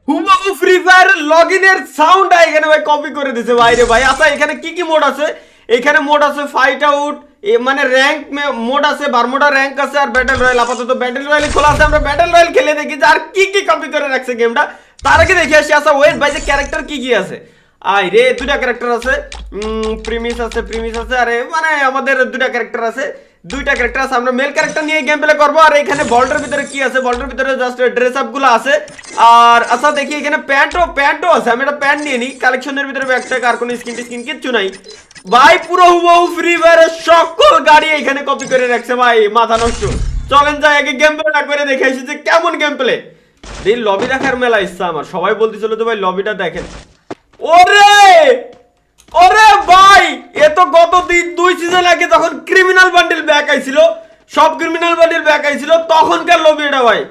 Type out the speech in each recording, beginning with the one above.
হুবহু free fire লগইনের sound এখানে ভাই কপি করে দিছে ভাই রে ভাই। আচ্ছা এখানে কি কি মোড আছে? এখানে মোড আছে ফাইট আউট, মানে র্যাঙ্ক মোড আছে, বারমোডা র্যাঙ্ক আছে, আর ব্যাটল রয়্যাল। আপাতত ব্যাটল রয়্যাল খোলা আছে, আমরা ব্যাটল রয়্যাল খেলে দেখি যে আর কি কি কপি করে রাখছে গেমটা। তার আগে দেখে আসি। আচ্ছা ওয়েট ভাই, যে ক্যারেক্টার কি কি আছে? আই রে দুটা ক্যারেক্টার আছে, প্রিমিস আছে, আরে মানে আমাদের দুটা ক্যারেক্টার আছে, দুইটা ক্যারেক্টার আছে। আমরা মেল ক্যারেক্টার নিয়ে গেম প্লে করবো। আর এখানে বল্টের ভিতরে কি আছে? বল্টের ভিতরে জাস্ট ড্রেস আপ গুলো আছে। আর আচ্ছা দেখি এখানে প্যান্টও আছে। আমি একটা প্যান্ট নিয়ে নিই। কালেকশনের ভিতরে ব্যাকট্যাগ আর কোনো স্কিন কিচ্ছু নাই ভাই। পুরো হুবহু ফ্রি ফায়ারের সকল গাড়ি এখানে কপি করে রাখছে ভাই, মাথা নষ্ট। চলেন যাই আগে গেম প্লেটা করে দেখে আসি যে কেমন গেম প্লে। এই লবি দেখার মেলা ইচ্ছা আমার, সবাই বলতেছিল তো ভাই লবিটা দেখেন। ওরে ওরে ভাই, এ তো গত দুই সিজন আগে যখন ক্রিমিনাল বান্ডেল ব্যাক আইছিল, সব ক্রিমিনাল বান্ডেল ব্যাক আইছিল তখনকার লবি এটা ভাই।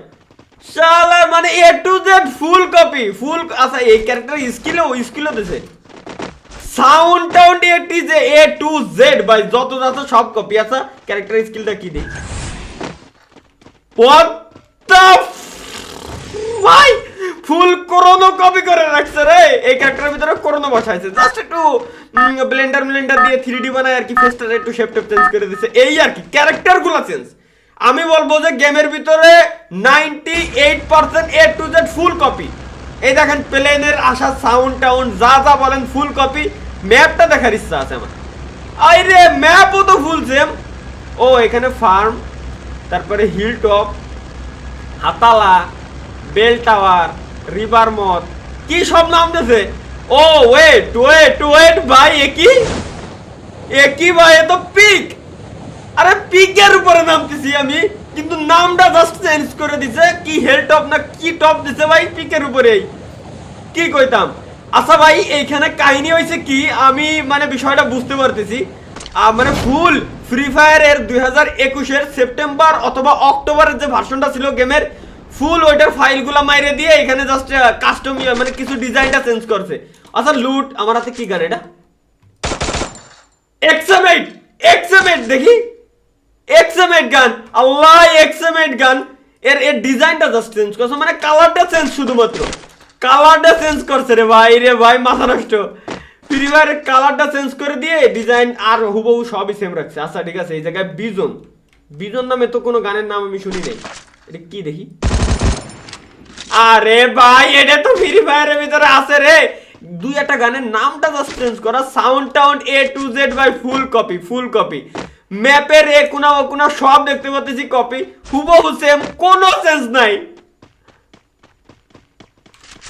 শালা মানে এ টু জেড ফুল কপি, ফুল। আচ্ছা এই ক্যারেক্টার স্কিলও দিছে, সাউন্ড টাউন্ড এ টু জেড ভাই, যত যত সব কপি। আচ্ছা ক্যারেক্টার স্কিলটা কি দেই? হোয়াট দ্য ভাই, ফুল করোনো কপি করে রাখছে রে। এই ক্যারেক্টারের ভিতরে করোনো বসাইছে, জাস্ট একটু ব্লেন্ডার দিয়ে 3D বানায় আর কি, ফেসটা একটু শেপ চেঞ্জ করে দিয়েছে, এই আর কি। ক্যারেক্টারগুলো চেঞ্জ। আমি বলবো যে গেমের ভিতরে 98% এ টু জেড ফুল কপি। এই দেখেন প্লেনের আসা সাউন্ড টাউন যা যা বলেন ফুল কপি। ম্যাপটা দেখার ইচ্ছা আছে আমার। আরে ম্যাপও তো ফুল সেম। ও এখানে ফার্ম, তারপরে হিল টপ, হাতালা, বেল টাওয়ার, রিভার মথ, কি সব নাম দিয়েছে। ও ওয়েট ভাই, একই ভাই, এ তো পিক। আরে পিকের উপরে নামতেছি আমি, কিন্তু নামটা জাস্ট চেঞ্জ করে দিছে। কি হেল টপ না কি টপ দিছে ভাই পিকের উপরেই, কি কইতাম। আচ্ছা ভাই এইখানে কাহিনী হয়েছে কি, আমি মানে বিষয়টা বুঝতে পারতেছি। মানে ফুল ফ্রি ফায়ারের 2021-এর সেপ্টেম্বর অথবা অক্টোবরের যে ভার্সনটা ছিল গেমের, ফুল ওইটার ফাইলগুলো মাইরে দিয়ে এখানে জাস্ট কাস্টম মানে কিছু ডিজাইনটা চেঞ্জ করছে। আচ্ছা লুট, আমার হাতে কি গান এটা? এক্সএম8 দেখি, এক্সএম8 গান। আল্লাহ এক্সএম8 গান, এর ডিজাইনটা জাস্ট চেঞ্জ করছে, মানে কালারটা চেঞ্জ, শুধুমাত্র কালারটা চেঞ্জ করছে রে ভাই, মাথা নষ্ট। ফ্রি ফায়ারের কালারটা চেঞ্জ করে দিয়ে ডিজাইন আর হুবহু সবই সেম রাখছে। আচ্ছা ঠিক আছে, এই জায়গায় বিজন নামে তো কোনো গানের নাম আমি শুনি নাই। এটা কি দেখি? আরে ভাই এটা তো ফ্রি ফায়ারের ভিতরে আছে রে। দুই একটা গানের নামটা জাস্ট চেঞ্জ করা, sound town A to Z ভাই ফুল কপি। ম্যাপের এ কোনা ও কোনা সব দেখতে পাচ্ছি কপি, হুবহু সেম, কোনো চেঞ্জ নাই।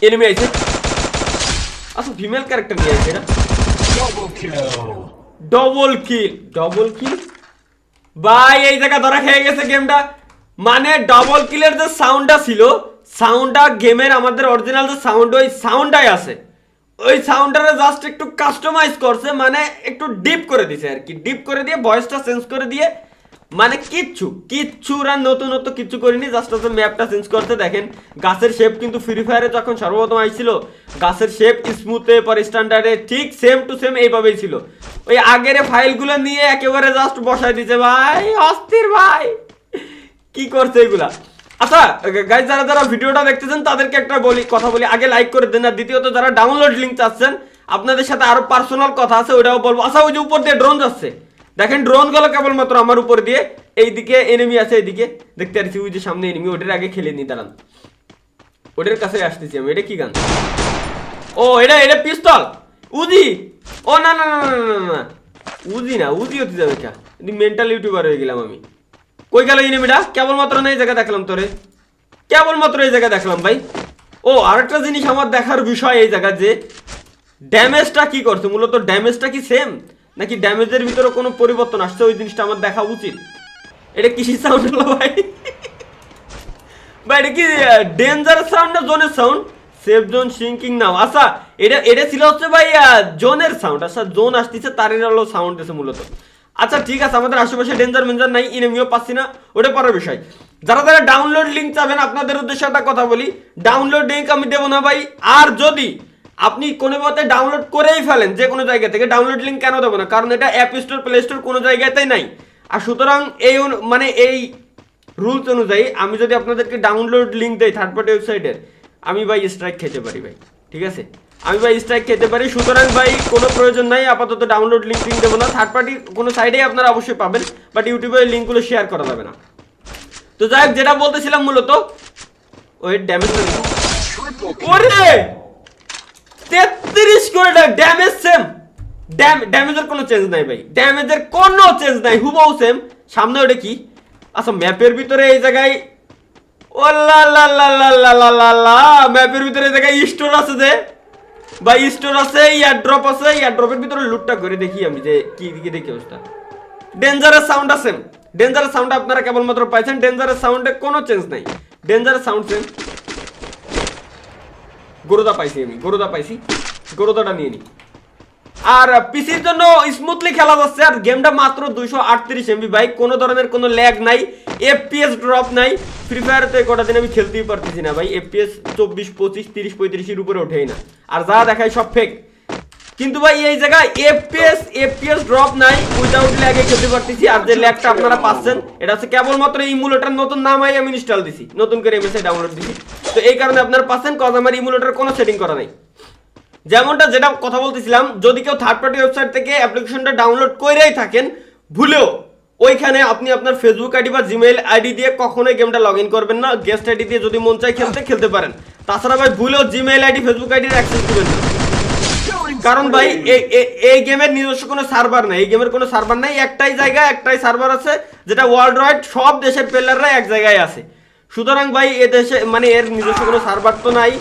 এনিমি আইছে। আচ্ছা ফিমেল ক্যারেক্টার নিয়ে আইছে এটা। ডবল কিল ভাই, এই জায়গা ধরা খেয়ে গেছে গেমটা। মানে ডবল কিলের যে সাউন্ডটা ছিল, সাউন্ডটা গেমের আমাদের অরিজিনাল যে সাউন্ড, ওই সাউন্ডটাই আছে। ওই সাউন্ডটারে জাস্ট একটু কাস্টমাইজ করছে, মানে একটু ডিপ করে দিছে আর কি, ডিপ করে দিয়ে ভয়েসটা চেঞ্জ করে দিয়ে, মানে কিচ্ছু আর নতুন কিচ্ছু করিনি, জাস্ট হচ্ছে ম্যাপটা চেঞ্জ করতে। দেখেন গাছের শেপ কিন্তু ফ্রি ফায়ারে যখন সর্বপ্রথম আইছিল, গাছের শেপ স্মুথে পর স্ট্যান্ডার্ডে ঠিক সেম টু সেম এইভাবেই ছিল। ওই আগের ফাইলগুলো নিয়ে একেবারে জাস্ট বসাই দিছে ভাই, অস্থির ভাই, কি করছে এগুলা। আচ্ছা গাইস, যারা ভিডিওটা দেখতেছেন তাদেরকে একটা কথা বলি, আগে লাইক করে দেন। আর দ্বিতীয়ত যারা ডাউনলোড লিংক চাচ্ছেন, আপনাদের সাথে আরো পার্সোনাল কথা আছে, ওইটাও বলবো। আচ্ছা ওই যে উপর দিয়ে ড্রোন যাচ্ছে, দেখেন ড্রোন গুলো কেবলমাত্র আমার উপর দিয়ে, এইদিকে এনিমি আছে, এইদিকে দেখতে পাচ্ছি, ওই যে সামনে এনিমি, ওটার আগে খেলে নি, দাঁড়ান ওটার কাছে আসতেছি আমি। এটা কি গান? ও এটা পিস্তল, উজি। ও না উজি হতে যাবে কা, মেন্টাল ইউটিউবার হয়ে গেলাম আমি। কই গেল এনিমিটা? কেবলমাত্র না এই জায়গা দেখলাম তোরে, কেবলমাত্র এই জায়গা দেখলাম ভাই। ও আরেকটা জিনিস আমার দেখার বিষয় এই জায়গা, যে ড্যামেজটা কি করছে, মূলত ড্যামেজটা কি সেম নাকি ড্যামেজের ভিতরে কোনো পরিবর্তন আসছে, ওই জিনিসটা আমার দেখা উচিত। এটা কিসি সাউন্ড হলো ভাই? ভাই এটা কি ডেঞ্জার সাউন্ড না জোনের সাউন্ড? সেফ জোন সিঙ্কিং নাও। আচ্ছা এটা ছিল হচ্ছে ভাই জোনের সাউন্ড। আচ্ছা জোন আসতেছে তারই হলো সাউন্ড দিছে মূলত। আচ্ছা ঠিক আছে, আমাদের আশেপাশে ডেঞ্জার মেঞ্জার নাই, এনিমিও পাচ্ছি না, ওটা পরের বিষয়। যারা ডাউনলোড লিঙ্ক চাবেন, আপনাদের উদ্দেশ্যে একটা কথা বলি, ডাউনলোড লিঙ্ক আমি দেবো না ভাই। আর যদি আপনি কোনো মতে ডাউনলোড করেই ফেলেন যে কোনো জায়গা থেকে, ডাউনলোড লিঙ্ক কেন দেবো না? কারণ এটা অ্যাপ স্টোর প্লে স্টোর কোনো জায়গাতেই নাই। আর সুতরাং এই মানে এই রুলস অনুযায়ী আমি যদি আপনাদেরকে ডাউনলোড লিঙ্ক দেই থার্ড পার্টি ওয়েবসাইটের, আমি ভাই স্ট্রাইক খেতে পারি ভাই, ঠিক আছে, আমি ভাই স্ট্রাইক খেতে পারি। সুতরাং ভাই কোনো প্রয়োজন নাই আপাতত ডাউনলোড লিঙ্ক দেবো না, থার্ড পার্টি কোনো সাইডেই আপনারা অবশ্যই পাবেন, বাট ইউটিউবে ওই লিঙ্কগুলো শেয়ার করা যাবে না। তো যাই হোক, যেটা বলতেছিলাম মূলত ওই ড্যামেজ, ওরে 33 করে ড্যামেজ সেম, ড্যামেজের কোনো চেঞ্জ নাই ভাই, ড্যামেজের কোনো চেঞ্জ নাই, হুবহু সেম। সামনে ওটা কি? আচ্ছা ম্যাপের ভিতরে এই জায়গায়, ও লা লা লা লা লা লা লা লা, ম্যাপের ভিতরে এই জায়গায় স্টোর আছে যে ভাই, স্টোর আছে, এয়ারড্রপ আছে, এয়ারড্রপের ভিতরে লুটটা করে দেখি আমি যে কি দিকে দেখি অবস্থা। ডেঞ্জারাস সাউন্ড আছে, ডেঞ্জারাস সাউন্ড আপনারা কেবলমাত্র পাইছেন, ডেঞ্জারাস সাউন্ডে কোনো চেঞ্জ নাই, ডেঞ্জারাস সাউন্ড সেম। গরুদা পাইছি আমি, গরুদা পাইছি, গরুদাটা নিয়ে নি। আর পিসির জন্য স্মুথলি খেলা যাচ্ছে, আর গেমটা মাত্র 238 MB ভাই, কোনো ধরনের কোনো ল্যাগ নাই, FPS ড্রপ নাই। ফ্রি ফায়ারে তো কটা দিন আমি খেলতেই পারতেছি না ভাই, FPS 24, 25, 30, 35-এর উপরে ওঠেই না, আর যা দেখায় সব ফেক। কিন্তু ভাই এই জায়গায় FPS ড্রপ নাই, উইদাউট ল্যাগে খেলতে পারতেছি। আর যে ল্যাগটা আপনারা পাচ্ছেন এটা হচ্ছে কেবলমাত্র ইমুলেটর নতুন নাম আমি ইনস্টল দিছি, নতুন করে এমএসআই ডাউনলোড দিছি, তো এই কারণে আপনারা পাচ্ছেন, কজ আমার ইমুলেটর কোনো সেটিং করা নাই। যেমনটা যেটা কথা বলতেছিলাম, যদি কেউ থার্ড পার্টি ওয়েবসাইট থেকে অ্যাপ্লিকেশনটা ডাউনলোড করেই থাকেন, ভুলেও ওইখানে আপনি আপনার ফেসবুক আইডি বা জিমেইল আইডি দিয়ে কখনোই গেমটা লগ ইন করবেন না। গেস্ট আইডি দিয়ে যদি মন চায় খেলতে পারেন, তাছাড়া ভাই ভুলেও জিমেইল আইডি ফেসবুক আইডির অ্যাক্সেস দিবেন না, কারণ ভাই এই গেমের নিজস্ব কোনো সার্ভার নাই, এই গেমের কোনো সার্ভার নাই, একটাই জায়গা একটাই সার্ভার আছে, যেটা ওয়ার্ল্ড ওয়াইড সব দেশের প্লেয়াররা এক জায়গায় আছে। সুতরাং ভাই এ দেশে মানে এর নিজস্ব কোনো সার্ভার তো নাই।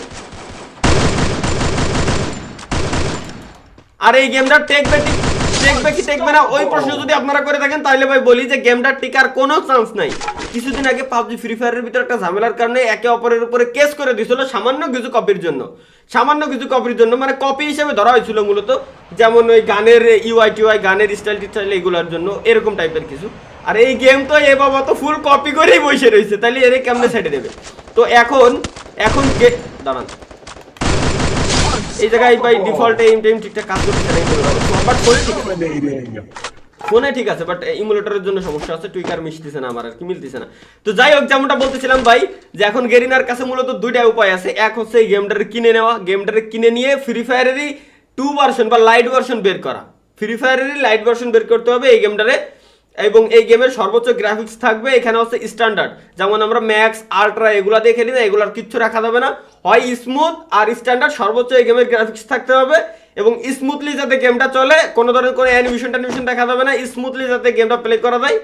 আর এই গেমটা টেকবে কি টেকবে না ওই প্রশ্ন যদি আপনারা করে থাকেন, তাহলে ভাই বলি যে গেমটা টিকার কোনো চান্স নাই। কিছুদিন আগে পাবজি ফ্রি ফায়ারের ভিতরে একটা ঝামেলার কারণে একে অপরের উপরে কেস করে দিয়েছিল সামান্য কিছু কপির জন্য, মানে কপি হিসেবে ধরা হয়েছিল মূলত, যেমন ওই গানের ইউআই গানের স্টাইল এগুলোর জন্য, এরকম টাইপের কিছু। আর এই গেম তো এ বাবা তো ফুল কপি করেই বসে রয়েছে, তাহলে এর কেমনে ছেড়ে দেবে? তো এখন দাঁড়ান, এই জায়গায় ভাই ডিফল্ট এইম টাইম ঠিকঠাক কাজ করতে না, বাট ফোনে ঠিক আছে, বাট ইমুলেটরের জন্য সমস্যা আছে, টুইকার মিশতেছে না আমার, আর কি মিলতেছে না। তো যাই হোক, যেমনটা বলতেছিলাম ভাই, যে এখন গেরিনার কাছে মূলত দুইটা উপায় আছে। এক হচ্ছে এই গেমটারে কিনে নেওয়া, গেমটারে কিনে নিয়ে ফ্রি ফায়ারেরই 2 ভার্সন বা লাইট ভার্সন বের করা, ফ্রি ফায়ারেরই লাইট ভার্সন বের করতে হবে এই গেমটারে, এবং এই গেমের সর্বোচ্চ গ্রাফিক্স থাকবে। এখানে হচ্ছে স্ট্যান্ডার্ড, যেমন আমরা ম্যাক্স আলট্রা এগুলা দিয়ে খেলি না, এগুলার কিচ্ছু রাখা যাবে না, হয় স্মুথ আর স্ট্যান্ডার্ড, সর্বোচ্চ এই গেমের গ্রাফিক্স থাকতে হবে, এবং স্মুথলি যাতে গেমটা চলে, কোনো ধরনের কোনো অ্যানিমেশন দেখা যাবে না, স্মুথলি যাতে গেমটা প্লে করা যায়,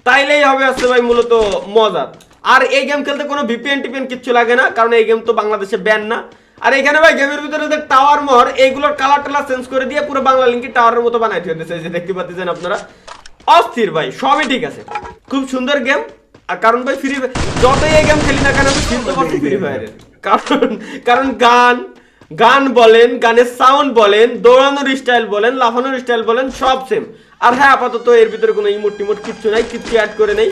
তাইলেই হবে আসছে ভাই মূলত মজা। আর এই গেম খেলতে কোনো ভিপিএন টিপিএন কিচ্ছু লাগে না, কারণ এই গেম তো বাংলাদেশে ব্যান না। আর এখানে ভাই গেমের ভিতরে যে টাওয়ার মর এইগুলোর কালার টালার চেঞ্জ করে দিয়ে পুরো বাংলা লিঙ্কে টাওয়ারের মতো বানাইতে হতেছে, যে দেখতে পাচ্ছেন আপনারা, অস্থির ভাই, সবই ঠিক আছে, খুব সুন্দর গেম। আর কারণ ভাই ফ্রি যতই এই গেম খেলি না কেন আমি চিনতে পারছি ফ্রি ফায়ারের, কারণ গান বলেন, গানের সাউন্ড বলেন, দৌড়ানোর স্টাইল বলেন, লাফানোর স্টাইল বলেন, সব সেম। আর হ্যাঁ, আপাতত এর ভিতরে কোনো ইমোট টিমোট কিচ্ছু নাই, কিচ্ছু অ্যাড করে নেই।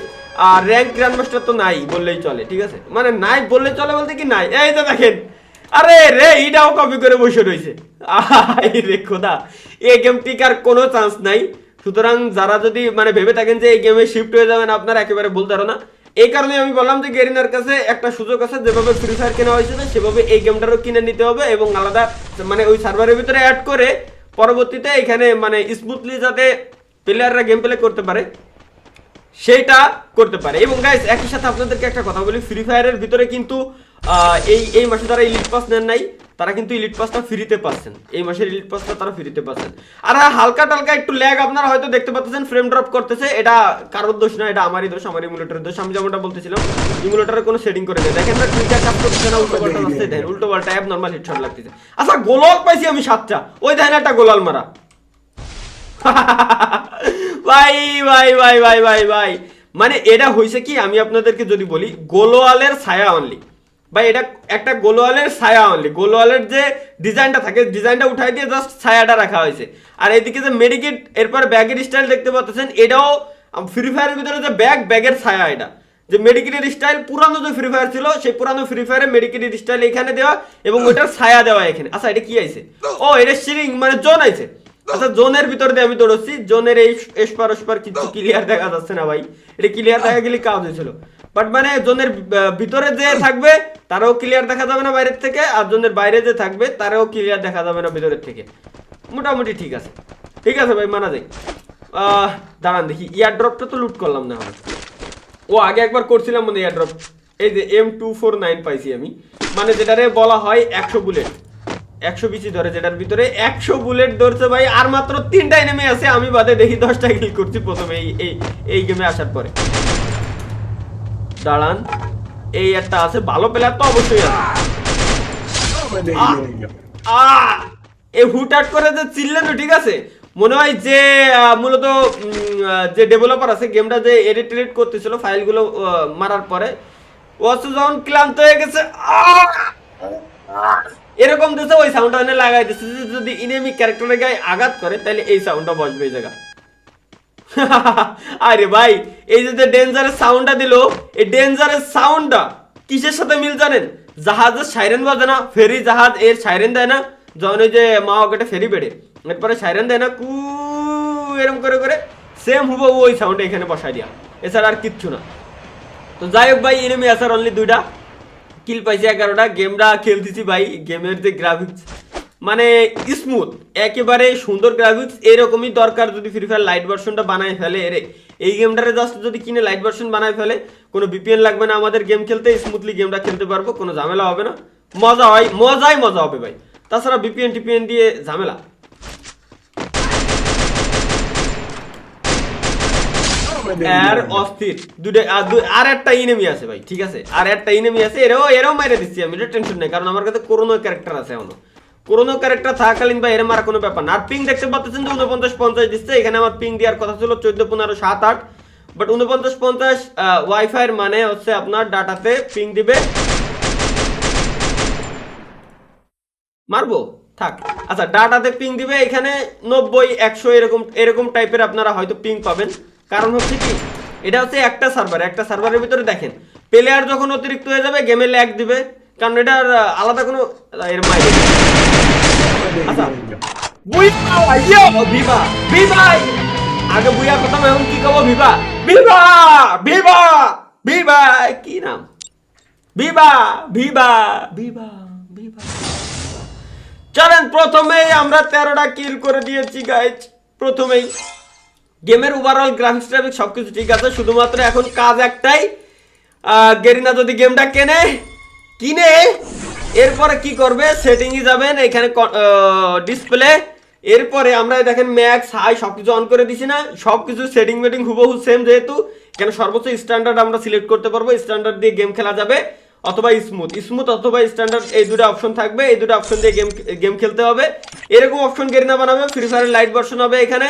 আর র্যাঙ্ক গ্র্যান্ডমাস্টার তো নাই বললেই চলে, ঠিক আছে, মানে নাই বললেই চলে বলতে কি নাই, এই তো দেখেন, আরে রে এটাও কপি করে বসে রয়েছে, রে খোদা, এই গেম টিকার কোনো চান্স নাই। সুতরাং যারা যদি মানে ভেবে থাকেন যে এই গেমে শিফট হয়ে যাবেন, আপনারা একেবারে ভুল ধারণা। এই কারণে আমি বললাম যে গেরিনার কাছে একটা সুযোগ আছে, যেভাবে ফ্রি ফায়ার কেনা হয়েছিল সেভাবে এই গেমটারও কিনে নিতে হবে, এবং আলাদা মানে ওই সার্ভারের ভিতরে অ্যাড করে পরবর্তীতে এখানে মানে স্মুথলি যাতে প্লেয়াররা গেম প্লে করতে পারে সেইটা করতে পারে। এবং গাইস একই সাথে আপনাদেরকে একটা কথা বলি, ফ্রি ফায়ারের ভিতরে কিন্তু এই মাসে যারা ইলিট পাস নেন নাই, তারা কিন্তু ইলিট পাসটা ফ্রিতে পাচ্ছেন, এই মাসের ইলিট পাসটা তারা ফ্রিতে পাচ্ছেন। আর হালকা টালকা একটু ল্যাগ আপনারা হয়তো দেখতে পাচ্ছেন, ফ্রেম ড্রপ করতেছে, এটা কারোর দোষ না, এটা আমারই দোষ, আমার ইমুলেটরের দোষ। আমি যেমনটা বলতেছিলাম, ইমুলেটরের কোনো সেটিং করে নেই, দেখেন না টুইটার কাজ করতেছে না, উল্টো পাল্টা আসছে, দেখেন উল্টো পাল্টা অ্যাব নরমাল হেডশট লাগতেছে। আচ্ছা গোলাল পাইছি আমি 7টা, ওই দেখেন একটা গোলাল মারা, ভাই ভাই ভাই ভাই ভাই ভাই, মানে এটা হয়েছে কি, আমি আপনাদেরকে যদি বলি, গোলোয়ালের ছায়া অনলি ভাই, এটা একটা গোলোয়ালের ছায়া অনলি, গোলোয়ালের যে ডিজাইনটা থাকে, ডিজাইনটা উঠাই দিয়ে জাস্ট ছায়াটা রাখা হয়েছে। আর এইদিকে যে মেডিকেট এরপর ব্যাগের স্টাইল দেখতে পাচ্ছেন, এটাও ফ্রি ফায়ারের ভিতরে যে ব্যাগের ছায়া, এটা যে মেডিকেটের স্টাইল পুরানো যে ফ্রি ফায়ার ছিল, সেই পুরানো ফ্রি ফায়ারে মেডিকেটের স্টাইল এখানে দেওয়া এবং ওটার ছায়া দেওয়া এখানে। আচ্ছা এটা কি আইছে? ও এটা সিরিং মানে জোন আইছে। আচ্ছা জোনের ভিতর দিয়ে আমি দৌড়চ্ছি, জোনের এই এসপার ওসপার কিছু ক্লিয়ার দেখা যাচ্ছে না ভাই, এটা ক্লিয়ার দেখা গেলে কাজ হয়েছিল। বাট মানে জোনের ভিতরে যে থাকবে তারাও ক্লিয়ার দেখা যাবে না বাইরের থেকে, আর জোনের বাইরে যে থাকবে তারাও ক্লিয়ার দেখা যাবে না ভিতরের থেকে। মোটামুটি ঠিক আছে, ঠিক আছে ভাই, মানা যায়। দাঁড়ান দেখি, ইয়ার ড্রপটা তো লুট করলাম না আমরা। ও আগে একবার করছিলাম মানে ইয়ার ড্রপ। এই যে M249 পাইছি আমি, মানে যেটারে বলা হয় 100 বুলেট, 100 বিচি ধরে, যেটার ভিতরে 100 বুলেট ধরছে ভাই। আর মাত্র 3টা এনিমি আছে, আমি বাদে দেখি 10টা কিল করছি প্রথমে এই গেমে আসার পরে। দাঁড়ান, এই একটা আছে, ভালো প্লেয়ার তো অবশ্যই আছে। এই হুটহাট করে যে চিল্লেন, ঠিক আছে, মনে হয় যে মূলত যে ডেভেলপার আছে গেমটা যে এডিট টেডিট করতেছিল ফাইলগুলো মারার পরে, ও যখন ক্লান্ত হয়ে গেছে এরকম দিছে, ওই সাউন্ডটা এনে লাগাই দিচ্ছে। যদি ইনেমি ক্যারেক্টারের গায়ে আঘাত করে তাহলে এই সাউন্ডটা বসবে এই জায়গা। আরে ভাই, এই যে ডেঞ্জারের সাউন্ডটা দিল, এই ডেঞ্জারের সাউন্ডটা কিসের সাথে মিল জানেন? জাহাজের সাইরেন বাজে না, ফেরি জাহাজ এর সাইরেন দেয় না যখন ওই যে মাওয়াঘাটে ফেরি বেড়ে, এরপরে সাইরেন দেয় না কু এরকম করে করে, সেম হুবহু ওই সাউন্ডটা এখানে বসাই দিয়া, এছাড়া আর কিচ্ছু না। তো যাই হোক ভাই, এনিমি আসার অনলি 2টা, কিল পাইছি 11টা। গেমটা খেলতেছি ভাই, গেমের যে গ্রাফিক্স মানে স্মুথ, একেবারে সুন্দর গ্রাফিক্স, এরকমই দরকার যদি ফ্রি ফায়ার লাইট ভার্সনটা বানায় ফেলে। এরে এই গেমটারে জাস্ট যদি কিনে লাইট ভার্সন বানায় ফেলে, কোনো VPN লাগবে না আমাদের গেম খেলতে, স্মুথলি গেমটা খেলতে পারবো, কোনো ঝামেলা হবে না, মজা হয়, মজা হবে ভাই। তাছাড়া VPN দিয়ে ঝামেলা। আর অস্থির আর একটা এনিমি আছে ভাই, ঠিক আছে, আর একটা এনিমি আছে, এরাও মাইরে দিচ্ছি আমি, টেনশন নেই, কারণ আমার কাছে করোনা ক্যারেক্টার আছে এখনো। করোনা ক্যারেক্টার থাকাকালীন ভাই এর মারা কোনো ব্যাপার না। আর পিং দেখতে পাচ্ছেন যে 49-50 দিচ্ছে, এখানে আমার পিং দেওয়ার কথা ছিল 14, 15, 7, 8, বাট 49-50 ওয়াইফাই এর মানে হচ্ছে আপনার ডাটাতে পিং দিবে, মারবো থাক, আচ্ছা ডাটাতে পিং দিবে এখানে 90, 100 এরকম টাইপের আপনারা হয়তো পিং পাবেন। কারণ হচ্ছে কি, এটা হচ্ছে একটা সার্ভারের ভিতরে দেখেন, প্লেয়ার যখন অতিরিক্ত হয়ে যাবে গেমে ল্যাগ দিবে, কারণ এটার আলাদা কোনো এর মাইরে। আচ্ছা ভিভা আগে বুইয়া কথা, এখন কি কব, ভিভা কি নাম, ভিভা। চলেন, প্রথমেই আমরা 13টা কিল করে দিয়েছি গাইজ। প্রথমেই গেমের ওভারঅল গ্রাফিক্স ট্রাফিক্স সবকিছু ঠিক আছে, শুধুমাত্র এখন কাজ একটাই, গেরিনা যদি গেমটা কিনে এরপরে কি করবে, সেটিংয়ে যাবেন, এখানে ডিসপ্লে, এরপরে আমরা দেখেন ম্যাক্স হাই সবকিছু অন করে দিছি না, সবকিছু সেটিং মেটিং হুবহু সেম, যেহেতু এখানে সর্বোচ্চ স্ট্যান্ডার্ড আমরা সিলেক্ট করতে পারবো, স্ট্যান্ডার্ড দিয়ে গেম খেলা যাবে, অথবা স্মুথ অথবা স্ট্যান্ডার্ড, এই দুটো অপশন থাকবে, এই দুটো অপশন দিয়ে গেম খেলতে হবে। এরকম অপশন গেরিনা বানাবে, ফ্রি ফায়ারের লাইট ভার্সন হবে এখানে।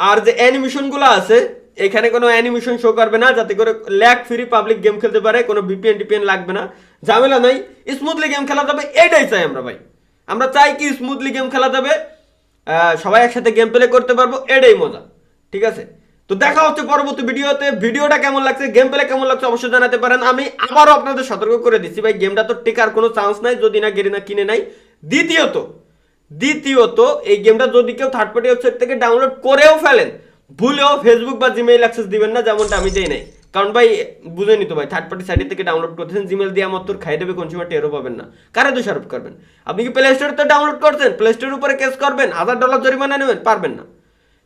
আর যে অ্যানিমেশনগুলো আছে এখানে কোনো অ্যানিমেশন শো করবে না, যাতে করে ল্যাগ ফ্রি পাবলিক গেম খেলতে পারে, কোনো VPN লাগবে না, ঝামেলা নাই, স্মুথলি গেম খেলা যাবে। এটাই চাই আমরা ভাই, আমরা চাই কি স্মুথলি গেম খেলা যাবে, সবাই একসাথে গেম প্লে করতে পারবো, এটাই মজা, ঠিক আছে। তো দেখা হচ্ছে পরবর্তী ভিডিওতে। ভিডিওটা কেমন লাগছে, গেম প্লে কেমন লাগছে অবশ্যই জানাতে পারেন। আমি আবারও আপনাদের সতর্ক করে দিচ্ছি ভাই, গেমটা তো টেকার কোনো চান্স নাই যদি না গেরিনা কিনে নাই। দ্বিতীয়ত এই গেমটা যদি কেউ থার্ড পার্টি ওয়েবসাইট থেকে ডাউনলোড করেও ফেলেন, ভুলেও ফেসবুক বা জিমেইল অ্যাক্সেস দিবেন না, যেমনটা আমি দেই নাই। কারণ ভাই বুঝেনি তো ভাই, থার্ড পার্টি সাইট থেকে ডাউনলোড করতেছেন, জিমেইল দিয়ে আমার তোর খাই দেবে, কনজিউমার টেরও পাবেন না, কারে দোষারোপ করবেন? আপনি কি প্লে স্টোরে তো ডাউনলোড করছেন, প্লে স্টোরের উপরে কেস করবেন, $1000 জরিমানা নেবেন, পারবেন না।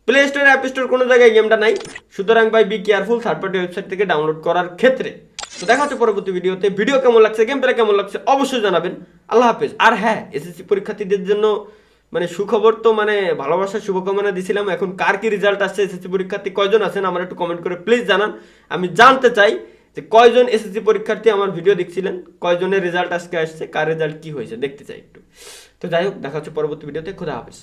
প্লে স্টোর, অ্যাপ স্টোর কোনো জায়গায় গেমটা নাই, সুতরাং ভাই be careful third party website থেকে ডাউনলোড করার ক্ষেত্রে। তো দেখা হচ্ছে পরবর্তী ভিডিওতে। ভিডিও কেমন লাগছে, গেম প্লে কেমন লাগছে অবশ্যই জানাবেন। আল্লাহ হাফেজ। আর হ্যাঁ, এসএসসি পরীক্ষার্থীদের জন্য মানে সুখবর, তো মানে ভালোবাসার শুভকামনা দিছিলাম, এখন কার কি রেজাল্ট আসছে, এসএসসি পরীক্ষার্থী কয়জন আছেন আমার একটু কমেন্ট করে প্লিজ জানান। আমি জানতে চাই যে কয়জন এসএসসি পরীক্ষার্থী আমার ভিডিও দেখছিলেন, কয়জনের রেজাল্ট আজকে আসছে, কার রেজাল্ট কি হয়েছে দেখতে চাই একটু। তো যাই হোক, দেখা হচ্ছে পরবর্তী ভিডিওতে। খোদা হাফেজ।